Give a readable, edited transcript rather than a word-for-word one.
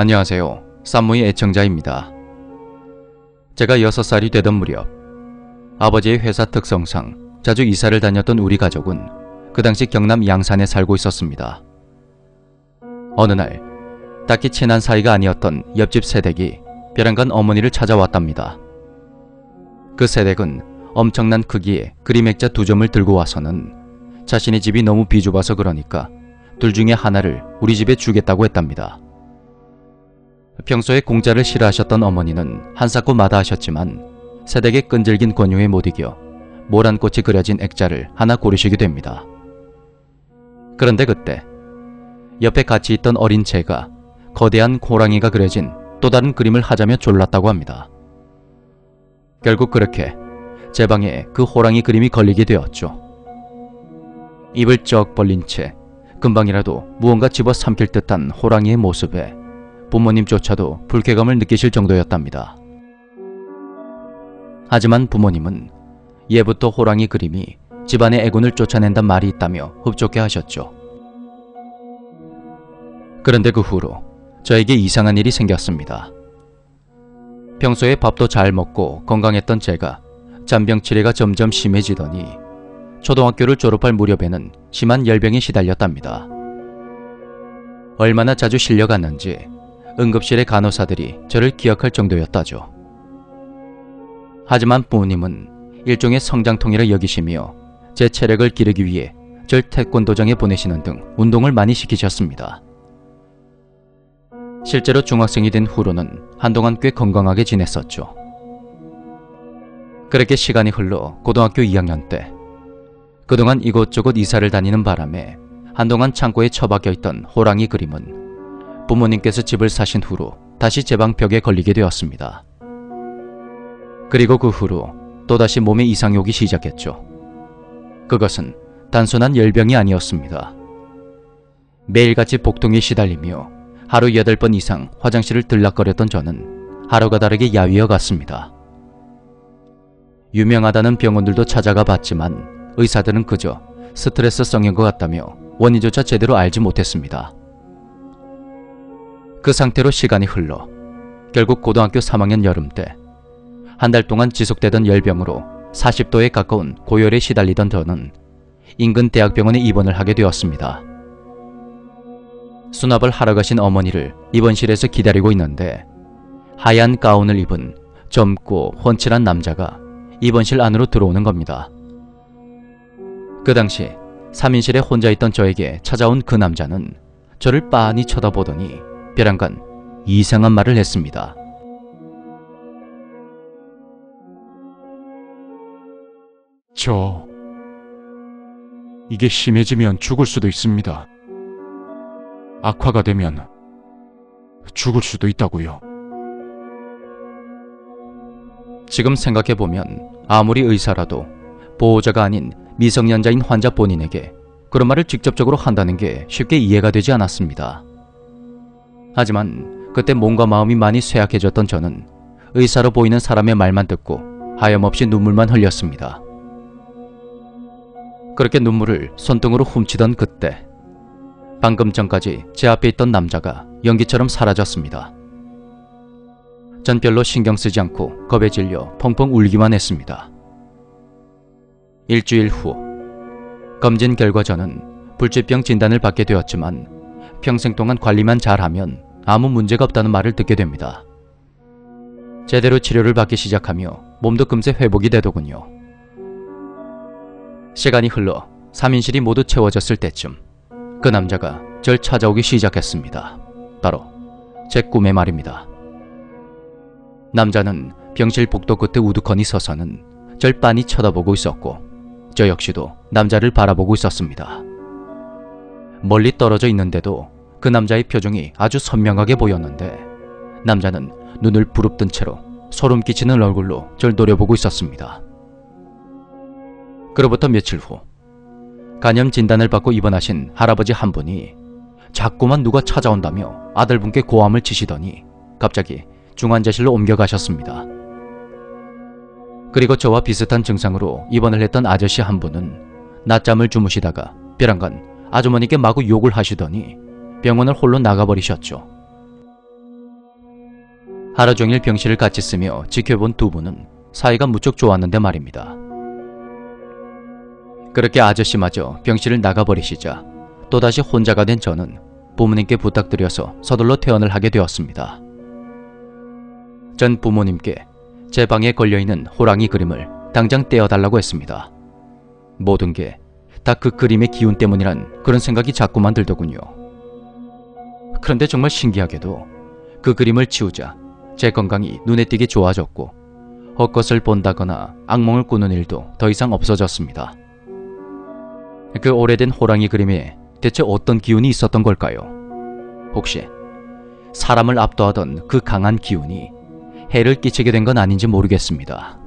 안녕하세요. 쌈무의 애청자입니다. 제가 6살이 되던 무렵 아버지의 회사 특성상 자주 이사를 다녔던 우리 가족은 그 당시 경남 양산에 살고 있었습니다. 어느 날 딱히 친한 사이가 아니었던 옆집 새댁이 벼랑간 어머니를 찾아왔답니다. 그 새댁은 엄청난 크기의 그림 액자 2점을 들고 와서는 자신의 집이 너무 비좁아서 그러니까 둘 중에 하나를 우리 집에 주겠다고 했답니다. 평소에 공짜를 싫어하셨던 어머니는 한사코 마다하셨지만 새댁의 끈질긴 권유에 못 이겨 모란꽃이 그려진 액자를 하나 고르시게 됩니다. 그런데 그때 옆에 같이 있던 어린 제가 거대한 호랑이가 그려진 또 다른 그림을 하자며 졸랐다고 합니다. 결국 그렇게 제 방에 그 호랑이 그림이 걸리게 되었죠. 입을 쩍 벌린 채 금방이라도 무언가 집어삼킬 듯한 호랑이의 모습에 부모님조차도 불쾌감을 느끼실 정도였답니다. 하지만 부모님은 예부터 호랑이 그림이 집안의 애군을 쫓아낸단 말이 있다며 흡족해 하셨죠. 그런데 그 후로 저에게 이상한 일이 생겼습니다. 평소에 밥도 잘 먹고 건강했던 제가 잔병치레가 점점 심해지더니 초등학교를 졸업할 무렵에는 심한 열병에 시달렸답니다. 얼마나 자주 실려갔는지 응급실의 간호사들이 저를 기억할 정도였다죠. 하지만 부모님은 일종의 성장통이라 여기시며 제 체력을 기르기 위해 절 태권도장에 보내시는 등 운동을 많이 시키셨습니다. 실제로 중학생이 된 후로는 한동안 꽤 건강하게 지냈었죠. 그렇게 시간이 흘러 고등학교 2학년 때 그동안 이곳저곳 이사를 다니는 바람에 한동안 창고에 처박혀 있던 호랑이 그림은 부모님께서 집을 사신 후로 다시 제 방 벽에 걸리게 되었습니다. 그리고 그 후로 또다시 몸에 이상이 오기 시작했죠. 그것은 단순한 열병이 아니었습니다. 매일같이 복통에 시달리며 하루 8번 이상 화장실을 들락거렸던 저는 하루가 다르게 야위어 갔습니다. 유명하다는 병원들도 찾아가 봤지만 의사들은 그저 스트레스성인 것 같다며 원인조차 제대로 알지 못했습니다. 그 상태로 시간이 흘러 결국 고등학교 3학년 여름 때 한 달 동안 지속되던 열병으로 40도에 가까운 고열에 시달리던 저는 인근 대학병원에 입원을 하게 되었습니다. 수납을 하러 가신 어머니를 입원실에서 기다리고 있는데 하얀 가운을 입은 젊고 훤칠한 남자가 입원실 안으로 들어오는 겁니다. 그 당시 3인실에 혼자 있던 저에게 찾아온 그 남자는 저를 빤히 쳐다보더니 벼랑간 이상한 말을 했습니다. 이게 심해지면 죽을 수도 있습니다. 악화가 되면 죽을 수도 있다고요. 지금 생각해보면 아무리 의사라도 보호자가 아닌 미성년자인 환자 본인에게 그런 말을 직접적으로 한다는 게 쉽게 이해가 되지 않았습니다. 하지만 그때 몸과 마음이 많이 쇠약해졌던 저는 의사로 보이는 사람의 말만 듣고 하염없이 눈물만 흘렸습니다. 그렇게 눈물을 손등으로 훔치던 그때 방금 전까지 제 앞에 있던 남자가 연기처럼 사라졌습니다. 전 별로 신경 쓰지 않고 겁에 질려 펑펑 울기만 했습니다. 일주일 후 검진 결과 저는 불치병 진단을 받게 되었지만 평생 동안 관리만 잘하면 아무 문제가 없다는 말을 듣게 됩니다. 제대로 치료를 받기 시작하며 몸도 금세 회복이 되더군요. 시간이 흘러 3인실이 모두 채워졌을 때쯤 그 남자가 절 찾아오기 시작했습니다. 바로 제 꿈의 말입니다. 남자는 병실 복도 끝에 우두커니 서서는 절 빤히 쳐다보고 있었고 저 역시도 남자를 바라보고 있었습니다. 멀리 떨어져 있는데도 그 남자의 표정이 아주 선명하게 보였는데 남자는 눈을 부릅뜬 채로 소름 끼치는 얼굴로 절 노려보고 있었습니다. 그로부터 며칠 후 간염 진단을 받고 입원하신 할아버지 한 분이 자꾸만 누가 찾아온다며 아들분께 고함을 치시더니 갑자기 중환자실로 옮겨가셨습니다. 그리고 저와 비슷한 증상으로 입원을 했던 아저씨 한 분은 낮잠을 주무시다가 벼랑간 아주머니께 마구 욕을 하시더니 병원을 홀로 나가버리셨죠. 하루 종일 병실을 같이 쓰며 지켜본 두 분은 사이가 무척 좋았는데 말입니다. 그렇게 아저씨마저 병실을 나가버리시자 또다시 혼자가 된 저는 부모님께 부탁드려서 서둘러 퇴원을 하게 되었습니다. 전 부모님께 제 방에 걸려있는 호랑이 그림을 당장 떼어달라고 했습니다. 모든 게 다 그 그림의 기운 때문이란 그런 생각이 자꾸만 들더군요. 그런데 정말 신기하게도 그 그림을 치우자 제 건강이 눈에 띄게 좋아졌고 헛것을 본다거나 악몽을 꾸는 일도 더 이상 없어졌습니다. 그 오래된 호랑이 그림에 대체 어떤 기운이 있었던 걸까요? 혹시 사람을 압도하던 그 강한 기운이 해를 끼치게 된 건 아닌지 모르겠습니다.